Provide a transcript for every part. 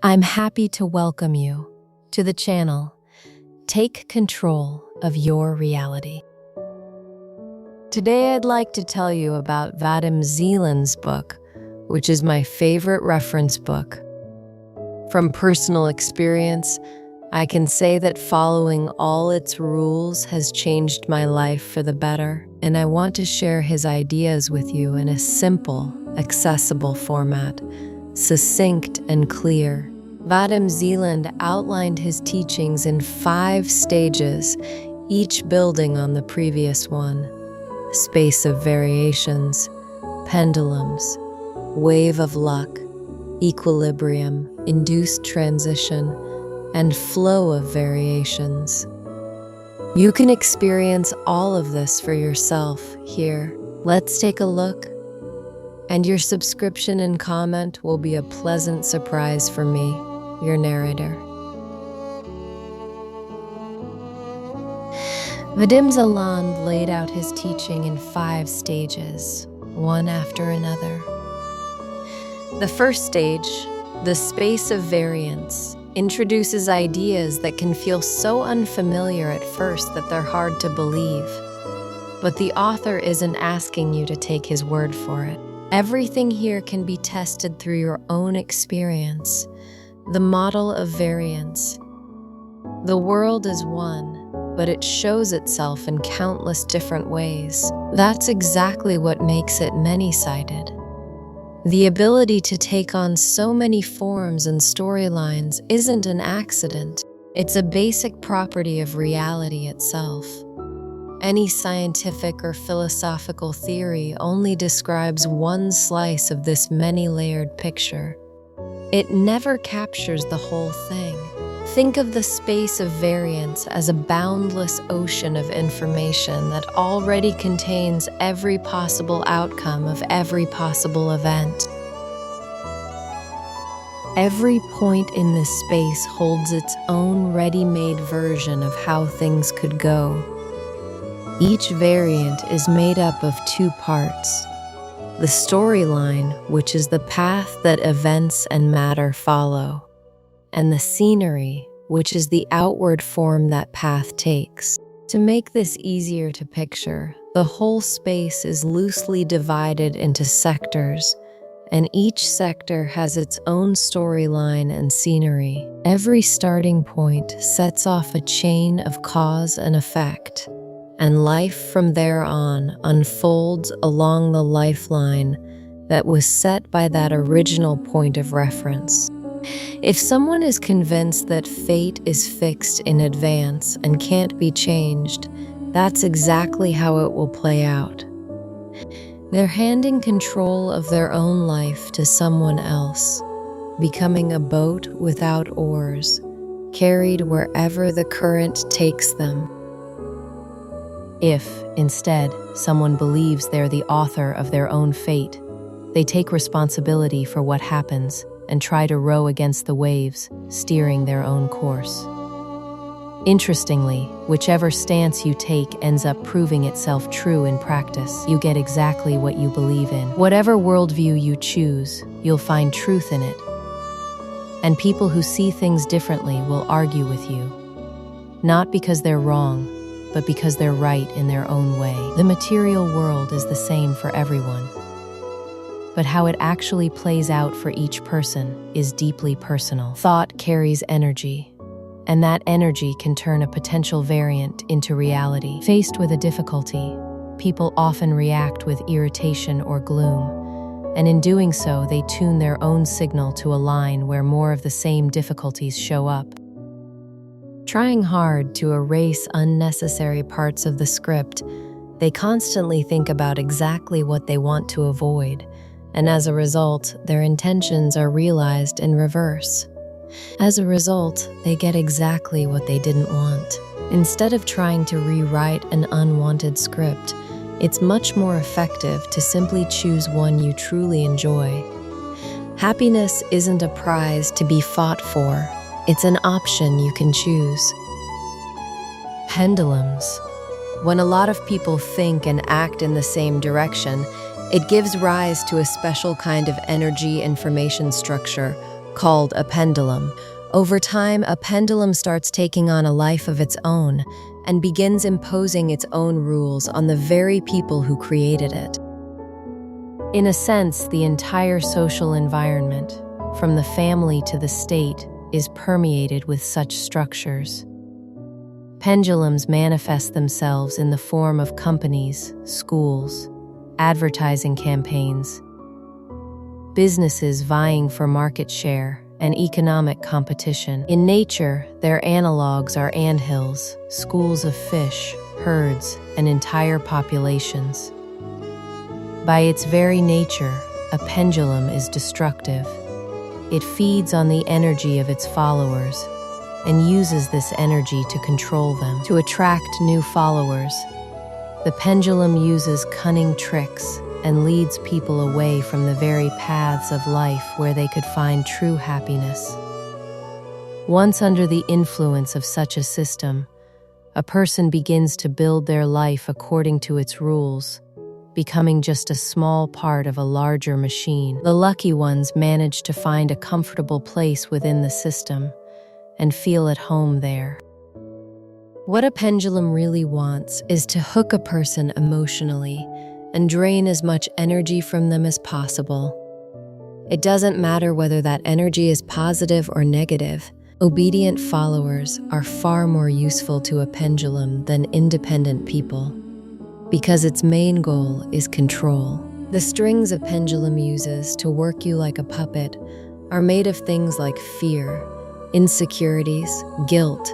I'm happy to welcome you to the channel. Take control of your reality. Today I'd like to tell you about Vadim Zeland's book, which is my favorite reference book. From personal experience, I can say that following all its rules has changed my life for the better, and I want to share his ideas with you in a simple, accessible format, succinct and clear. Vadim Zeland outlined his teachings in 5 stages, each building on the previous one: space of variations, pendulums, wave of luck, equilibrium, induced transition, and flow of variations. You can experience all of this for yourself here. Let's take a look. And your subscription and comment will be a pleasant surprise for me, your narrator. Vadim Zeland laid out his teaching in 5 stages, one after another. The first stage, the space of variance, introduces ideas that can feel so unfamiliar at first that they're hard to believe. But the author isn't asking you to take his word for it. Everything here can be tested through your own experience. The model of variance. The world is one, but it shows itself in countless different ways. That's exactly what makes it many-sided. The ability to take on so many forms and storylines isn't an accident. It's a basic property of reality itself. Any scientific or philosophical theory only describes one slice of this many-layered picture. It never captures the whole thing. Think of the space of variance as a boundless ocean of information that already contains every possible outcome of every possible event. Every point in this space holds its own ready-made version of how things could go. Each variant is made up of 2 parts: the storyline, which is the path that events and matter follow, and the scenery, which is the outward form that path takes. To make this easier to picture, the whole space is loosely divided into sectors, and each sector has its own storyline and scenery. Every starting point sets off a chain of cause and effect, and life from there on unfolds along the lifeline that was set by that original point of reference. If someone is convinced that fate is fixed in advance and can't be changed, that's exactly how it will play out. They're handing control of their own life to someone else, becoming a boat without oars, carried wherever the current takes them. If, instead, someone believes they're the author of their own fate, they take responsibility for what happens and try to row against the waves, steering their own course. Interestingly, whichever stance you take ends up proving itself true in practice. You get exactly what you believe in. Whatever worldview you choose, you'll find truth in it. And people who see things differently will argue with you, not because they're wrong, but because they're right in their own way. The material world is the same for everyone, but how it actually plays out for each person is deeply personal. Thought carries energy, and that energy can turn a potential variant into reality. Faced with a difficulty, people often react with irritation or gloom, and in doing so, they tune their own signal to a line where more of the same difficulties show up. Trying hard to erase unnecessary parts of the script, they constantly think about exactly what they want to avoid, and as a result, their intentions are realized in reverse. As a result, they get exactly what they didn't want. Instead of trying to rewrite an unwanted script, it's much more effective to simply choose one you truly enjoy. Happiness isn't a prize to be fought for. It's an option you can choose. Pendulums. When a lot of people think and act in the same direction, it gives rise to a special kind of energy information structure called a pendulum. Over time, a pendulum starts taking on a life of its own and begins imposing its own rules on the very people who created it. In a sense, the entire social environment, from the family to the state, is permeated with such structures. Pendulums manifest themselves in the form of companies, schools, advertising campaigns, businesses vying for market share, and economic competition. In nature, their analogs are anthills, schools of fish, herds, and entire populations. By its very nature, a pendulum is destructive. It feeds on the energy of its followers and uses this energy to control them. To attract new followers, the pendulum uses cunning tricks and leads people away from the very paths of life where they could find true happiness. Once under the influence of such a system, a person begins to build their life according to its rules, becoming just a small part of a larger machine. The lucky ones manage to find a comfortable place within the system and feel at home there. What a pendulum really wants is to hook a person emotionally and drain as much energy from them as possible. It doesn't matter whether that energy is positive or negative. Obedient followers are far more useful to a pendulum than independent people, because its main goal is control. The strings a pendulum uses to work you like a puppet are made of things like fear, insecurities, guilt,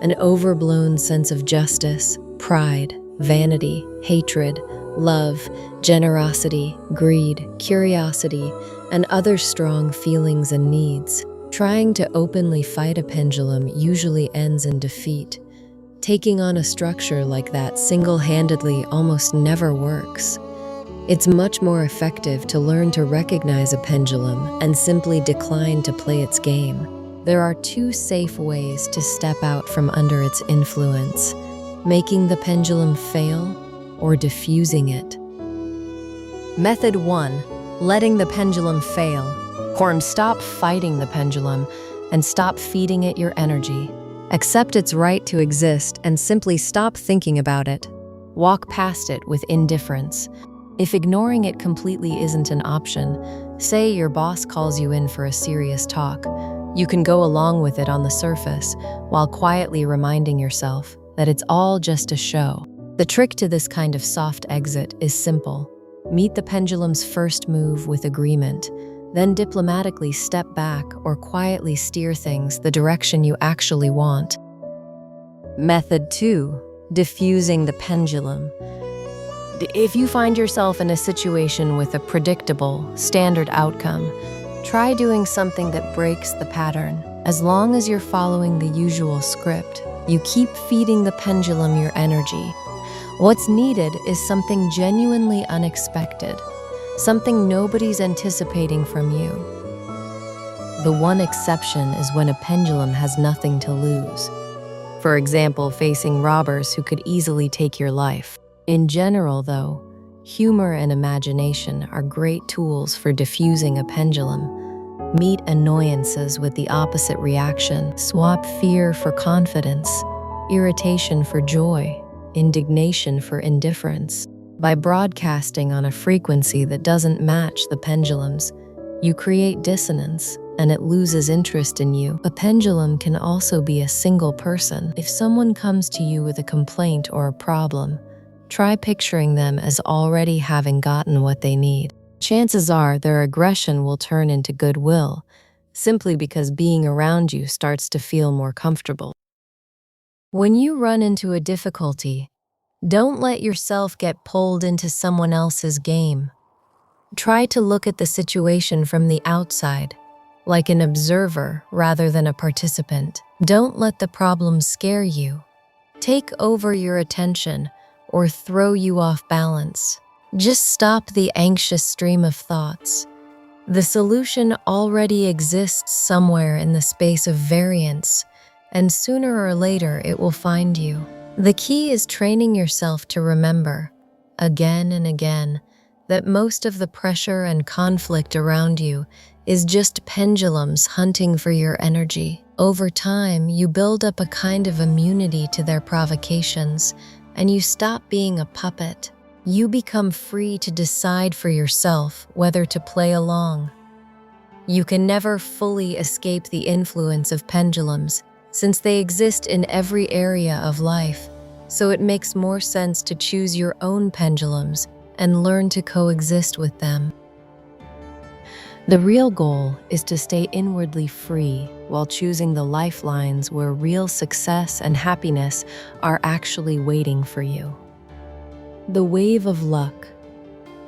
an overblown sense of justice, pride, vanity, hatred, love, generosity, greed, curiosity, and other strong feelings and needs. Trying to openly fight a pendulum usually ends in defeat. Taking on a structure like that single-handedly almost never works. It's much more effective to learn to recognize a pendulum and simply decline to play its game. There are two safe ways to step out from under its influence: making the pendulum fail or diffusing it. Method 1. Letting the pendulum fail. Or stop fighting the pendulum and stop feeding it your energy. Accept its right to exist and simply stop thinking about it. Walk past it with indifference. If ignoring it completely isn't an option, say your boss calls you in for a serious talk. You can go along with it on the surface while quietly reminding yourself that it's all just a show. The trick to this kind of soft exit is simple. Meet the pendulum's first move with agreement, then diplomatically step back or quietly steer things the direction you actually want. Method 2. Diffusing the pendulum. If you find yourself in a situation with a predictable, standard outcome, try doing something that breaks the pattern. As long as you're following the usual script, you keep feeding the pendulum your energy. What's needed is something genuinely unexpected, something nobody's anticipating from you. The one exception is when a pendulum has nothing to lose. For example, facing robbers who could easily take your life. In general, though, humor and imagination are great tools for diffusing a pendulum. Meet annoyances with the opposite reaction. Swap fear for confidence, irritation for joy, indignation for indifference. By broadcasting on a frequency that doesn't match the pendulum's, you create dissonance and it loses interest in you. A pendulum can also be a single person. If someone comes to you with a complaint or a problem, try picturing them as already having gotten what they need. Chances are their aggression will turn into goodwill, simply because being around you starts to feel more comfortable. When you run into a difficulty, don't let yourself get pulled into someone else's game. Try to look at the situation from the outside, like an observer rather than a participant. Don't let the problem scare you, take over your attention, or throw you off balance. Just stop the anxious stream of thoughts. The solution already exists somewhere in the space of variance, and sooner or later it will find you. The key is training yourself to remember, again and again, that most of the pressure and conflict around you is just pendulums hunting for your energy. Over time, you build up a kind of immunity to their provocations, and you stop being a puppet. You become free to decide for yourself whether to play along. You can never fully escape the influence of pendulums, since they exist in every area of life, so it makes more sense to choose your own pendulums and learn to coexist with them. The real goal is to stay inwardly free while choosing the lifelines where real success and happiness are actually waiting for you. The wave of luck.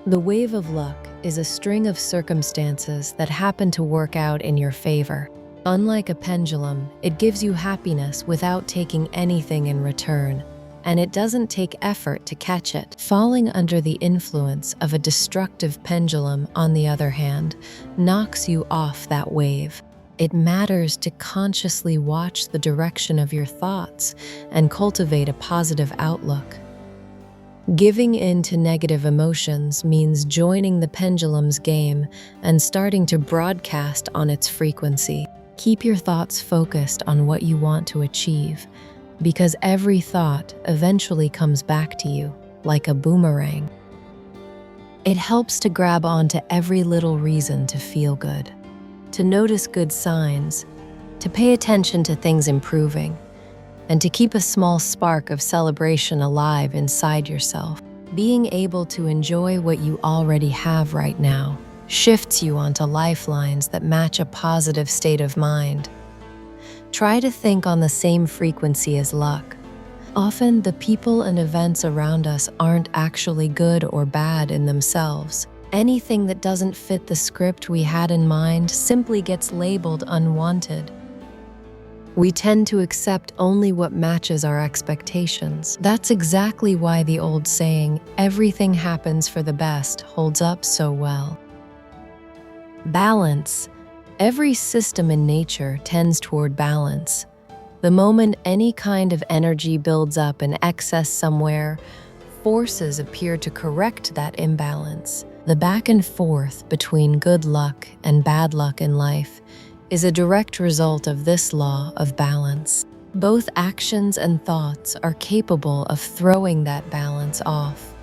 The wave of luck is a string of circumstances that happen to work out in your favor. Unlike a pendulum, it gives you happiness without taking anything in return, and it doesn't take effort to catch it. Falling under the influence of a destructive pendulum, on the other hand, knocks you off that wave. It matters to consciously watch the direction of your thoughts and cultivate a positive outlook. Giving in to negative emotions means joining the pendulum's game and starting to broadcast on its frequency. Keep your thoughts focused on what you want to achieve, because every thought eventually comes back to you like a boomerang. It helps to grab onto every little reason to feel good, to notice good signs, to pay attention to things improving, and to keep a small spark of celebration alive inside yourself. Being able to enjoy what you already have right now shifts you onto lifelines that match a positive state of mind. Try to think on the same frequency as luck. Often, the people and events around us aren't actually good or bad in themselves. Anything that doesn't fit the script we had in mind simply gets labeled unwanted. We tend to accept only what matches our expectations. That's exactly why the old saying, "Everything happens for the best," holds up so well. Balance. Every system in nature tends toward balance. The moment any kind of energy builds up in excess somewhere, forces appear to correct that imbalance. The back and forth between good luck and bad luck in life is a direct result of this law of balance. Both actions and thoughts are capable of throwing that balance off.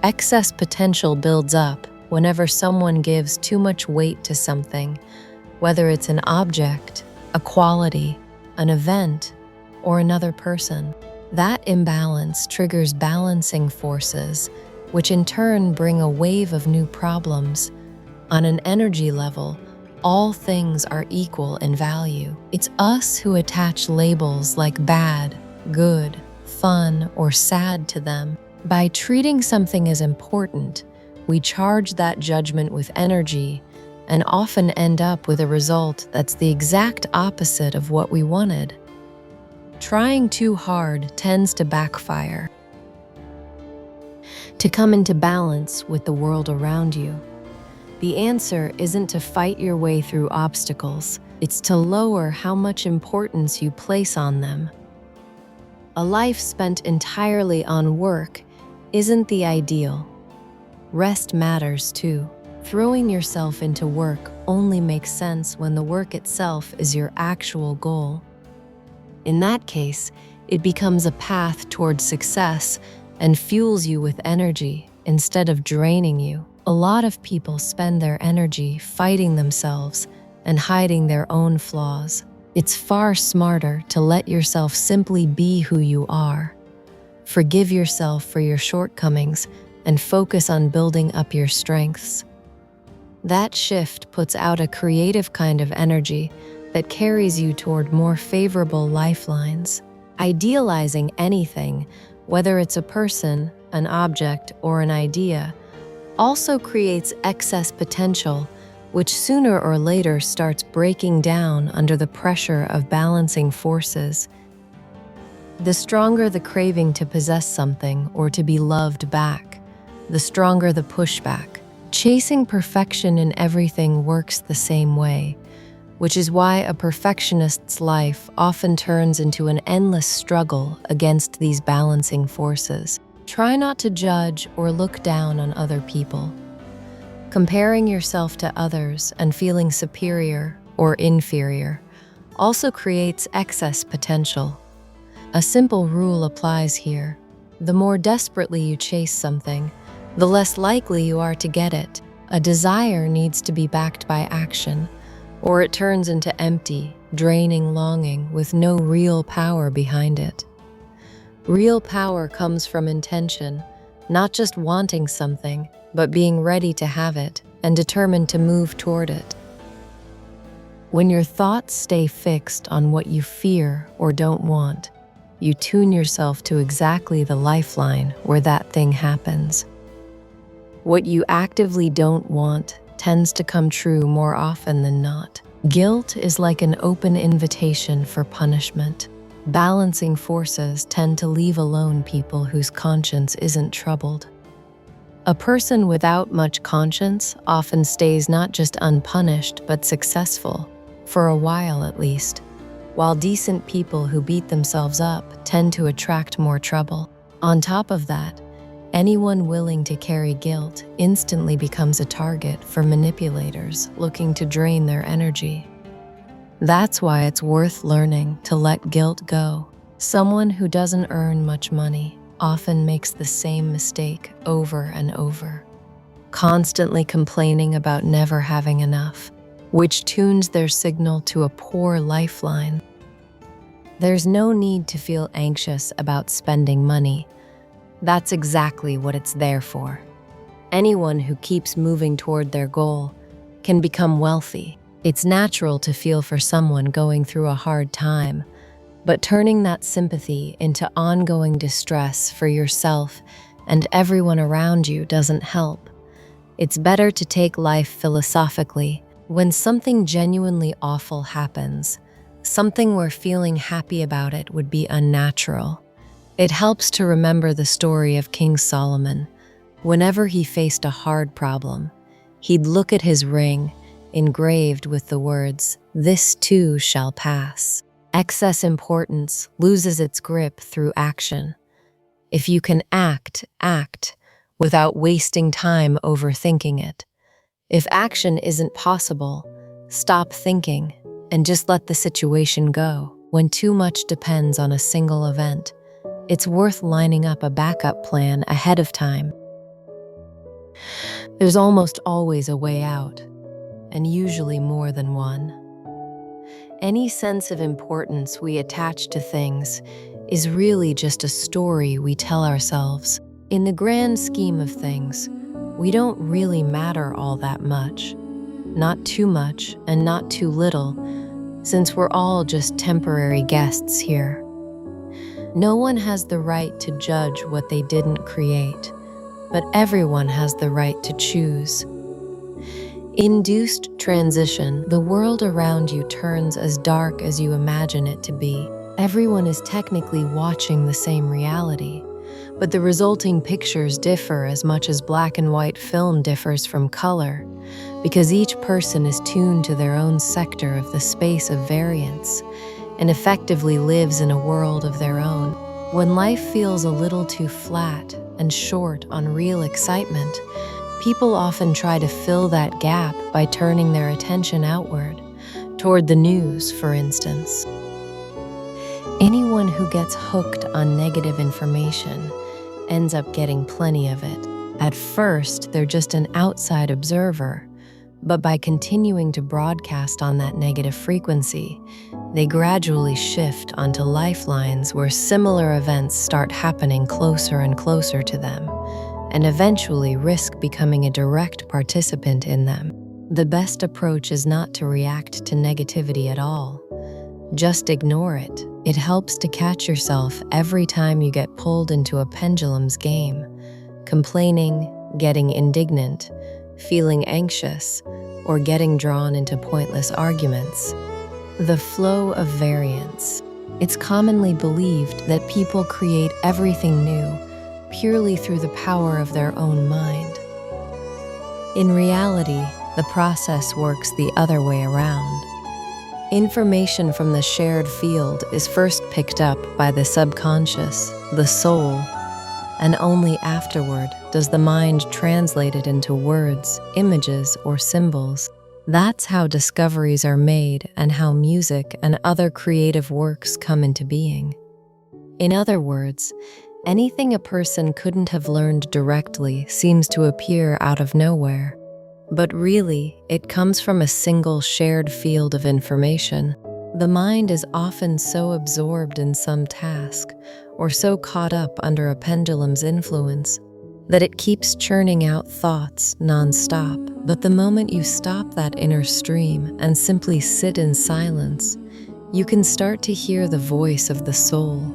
Excess potential builds up whenever someone gives too much weight to something, whether it's an object, a quality, an event, or another person. That imbalance triggers balancing forces, which in turn bring a wave of new problems. On an energy level, all things are equal in value. It's us who attach labels like bad, good, fun, or sad to them. By treating something as important, we charge that judgment with energy and often end up with a result that's the exact opposite of what we wanted. Trying too hard tends to backfire. To come into balance with the world around you, the answer isn't to fight your way through obstacles, it's to lower how much importance you place on them. A life spent entirely on work isn't the ideal. Rest matters too. Throwing yourself into work only makes sense when the work itself is your actual goal. In that case, it becomes a path toward success and fuels you with energy instead of draining you. A lot of people spend their energy fighting themselves and hiding their own flaws. It's far smarter to let yourself simply be who you are. Forgive yourself for your shortcomings and focus on building up your strengths. That shift puts out a creative kind of energy that carries you toward more favorable lifelines. Idealizing anything, whether it's a person, an object, or an idea, also creates excess potential, which sooner or later starts breaking down under the pressure of balancing forces. The stronger the craving to possess something or to be loved back, the stronger the pushback. Chasing perfection in everything works the same way, which is why a perfectionist's life often turns into an endless struggle against these balancing forces. Try not to judge or look down on other people. Comparing yourself to others and feeling superior or inferior also creates excess potential. A simple rule applies here. The more desperately you chase something, the less likely you are to get it. A desire needs to be backed by action, or it turns into empty, draining longing with no real power behind it. Real power comes from intention, not just wanting something, but being ready to have it and determined to move toward it. When your thoughts stay fixed on what you fear or don't want, you tune yourself to exactly the lifeline where that thing happens. What you actively don't want tends to come true more often than not. Guilt is like an open invitation for punishment. Balancing forces tend to leave alone people whose conscience isn't troubled. A person without much conscience often stays not just unpunished but successful, for a while at least, while decent people who beat themselves up tend to attract more trouble. On top of that, anyone willing to carry guilt instantly becomes a target for manipulators looking to drain their energy. That's why it's worth learning to let guilt go. Someone who doesn't earn much money often makes the same mistake over and over, constantly complaining about never having enough, which tunes their signal to a poor lifeline. There's no need to feel anxious about spending money. That's exactly what it's there for. Anyone who keeps moving toward their goal can become wealthy. It's natural to feel for someone going through a hard time, but turning that sympathy into ongoing distress for yourself and everyone around you doesn't help. It's better to take life philosophically. When something genuinely awful happens, something where feeling happy about it would be unnatural. It helps to remember the story of King Solomon. Whenever he faced a hard problem, he'd look at his ring, engraved with the words, "This too shall pass." Excess importance loses its grip through action. If you can act without wasting time overthinking it. If action isn't possible, stop thinking and just let the situation go. When too much depends on a single event, it's worth lining up a backup plan ahead of time. There's almost always a way out, and usually more than one. Any sense of importance we attach to things is really just a story we tell ourselves. In the grand scheme of things, we don't really matter all that much. Not too much and not too little, since we're all just temporary guests here. No one has the right to judge what they didn't create, but everyone has the right to choose. Induced transition, the world around you turns as dark as you imagine it to be. Everyone is technically watching the same reality, but the resulting pictures differ as much as black and white film differs from color, because each person is tuned to their own sector of the space of variance and effectively lives in a world of their own. When life feels a little too flat and short on real excitement, people often try to fill that gap by turning their attention outward, toward the news, for instance. Anyone who gets hooked on negative information ends up getting plenty of it. At first, they're just an outside observer, but by continuing to broadcast on that negative frequency, they gradually shift onto lifelines where similar events start happening closer and closer to them, and eventually risk becoming a direct participant in them. The best approach is not to react to negativity at all. Just ignore it. It helps to catch yourself every time you get pulled into a pendulums game, complaining, getting indignant, feeling anxious, or getting drawn into pointless arguments. The flow of variance. It's commonly believed that people create everything new purely through the power of their own mind. In reality, the process works the other way around. Information from the shared field is first picked up by the subconscious, the soul, and only afterward does the mind translate it into words, images, or symbols. That's how discoveries are made and how music and other creative works come into being. In other words, anything a person couldn't have learned directly seems to appear out of nowhere. But really, it comes from a single shared field of information. The mind is often so absorbed in some task, or so caught up under a pendulum's influence, that it keeps churning out thoughts non-stop. But the moment you stop that inner stream and simply sit in silence, you can start to hear the voice of the soul,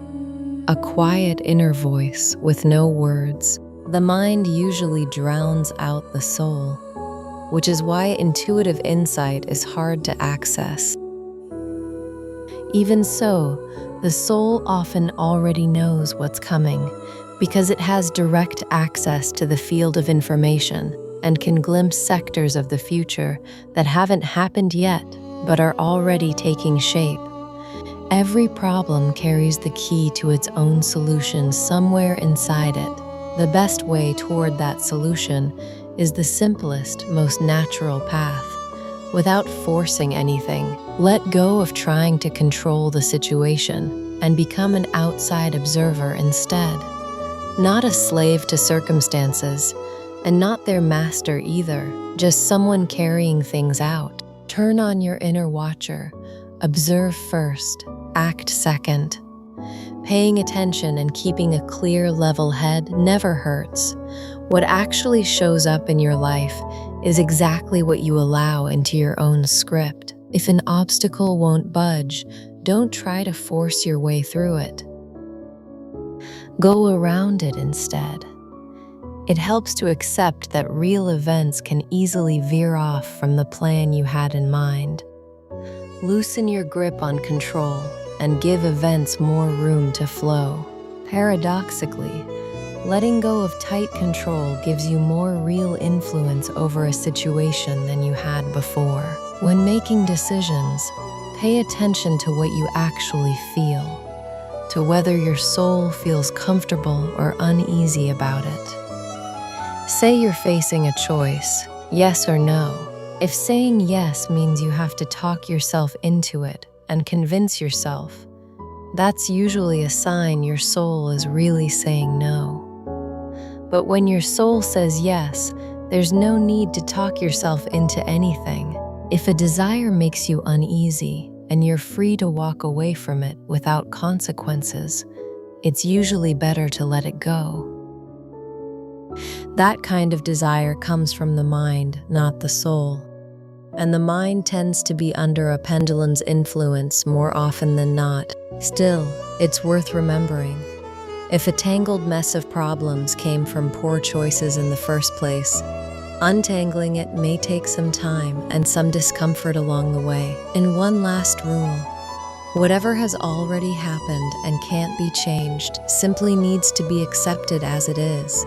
a quiet inner voice with no words. The mind usually drowns out the soul, which is why intuitive insight is hard to access. Even so, the soul often already knows what's coming because it has direct access to the field of information and can glimpse sectors of the future that haven't happened yet but are already taking shape. Every problem carries the key to its own solution somewhere inside it. The best way toward that solution is the simplest, most natural path. Without forcing anything, let go of trying to control the situation and become an outside observer instead. Not a slave to circumstances, and not their master either, just someone carrying things out. Turn on your inner watcher. Observe first, act second. Paying attention and keeping a clear, level head never hurts. What actually shows up in your life is exactly what you allow into your own script. If an obstacle won't budge, don't try to force your way through it. Go around it instead. It helps to accept that real events can easily veer off from the plan you had in mind. Loosen your grip on control and give events more room to flow. Paradoxically, letting go of tight control gives you more real influence over a situation than you had before. When making decisions, pay attention to what you actually feel, to whether your soul feels comfortable or uneasy about it. Say you're facing a choice, yes or no. If saying yes means you have to talk yourself into it and convince yourself, that's usually a sign your soul is really saying no. But when your soul says yes, there's no need to talk yourself into anything. If a desire makes you uneasy and you're free to walk away from it without consequences, it's usually better to let it go. That kind of desire comes from the mind, not the soul. And the mind tends to be under a pendulum's influence more often than not. Still, it's worth remembering. If a tangled mess of problems came from poor choices in the first place, untangling it may take some time and some discomfort along the way. And one last rule: whatever has already happened and can't be changed simply needs to be accepted as it is.